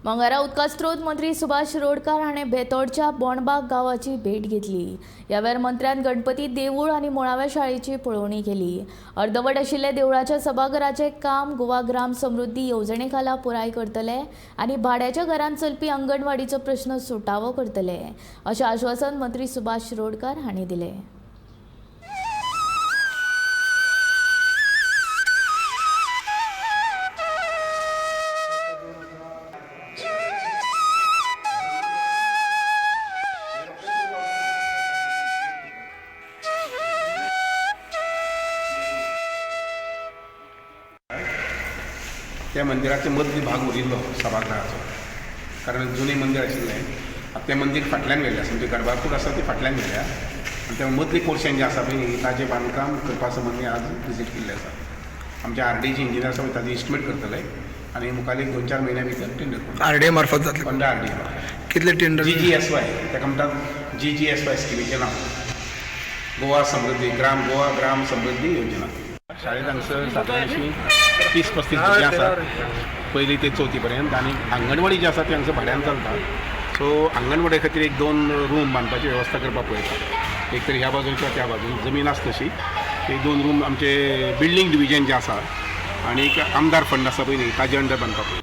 मंगळारा उदका स्त्रोत मंत्री सुभाष शिरोडकार हाणें बेतोडच्या बोंडबाग गांवाची भेट घेतली। ह्या वेळार मंत्र्यान गणपती देवूळ आनी मुळाव्या शाळेची पळोवणी केली। अर्दवट आशिल्ले देवळाच्या सभाघराचें काम गोवा ग्राम समृद्धी येवजणे खाला पुराय करतले आनी भाड्याच्या घरांत चलपी अंगणवाडीचो प्रश्न सुटावो करतले अशें आश्वासन मंत्री सुभाष शिरोडकार हांणी दिलें। त्या मंदिराचे मदली भाग उरिल्लो सभागृहाचो, कारण जुने मंदिर आशिल्लें तें मंदिर फाटल्यान गेल्लें आसा, म्हणजे गर्भाकूड आसा ती फाटल्यान गेल्या आनी त्या मदली पोर्शन जें आसा पळय ताजें बांदकाम करपा संबंदी आज विजीट केल्लें आसा। आमचे आरडीचे इंजिनियर आसा पळय ताजें इस्टिमेट करतले आनी मुखाल्ले 2-4 म्हयन्या भितर टेंडर करतले। आरडीए मार्फत जातले अंडर आरडीए कितले टेंडर? GGSY ताका म्हणटात GGSY स्किमीचें नांव, गोवा समृद्धी गोवा ग्राम समृद्धी योजना। शाळेंत हांगसर सादारणशी 30-35 भुरगीं आसात, पयली ते चवथी पर्यंत, आनी अंगणवाडी जी आसा ती हांगसर भाड्यान चलता। सो अंगणवाडी खातीर 1-2 रूम बांदपाची वेवस्था करपाक पळयता, एक तर ह्या बाजून किंवा त्या बाजून जमीन आसा तशी 1-2 रूम आमचे बिल्डींग डिविजन जें आसा आनी एक आमदार फंड आसा पळय न्ही ताजे अंडर बांदपाक पळयता।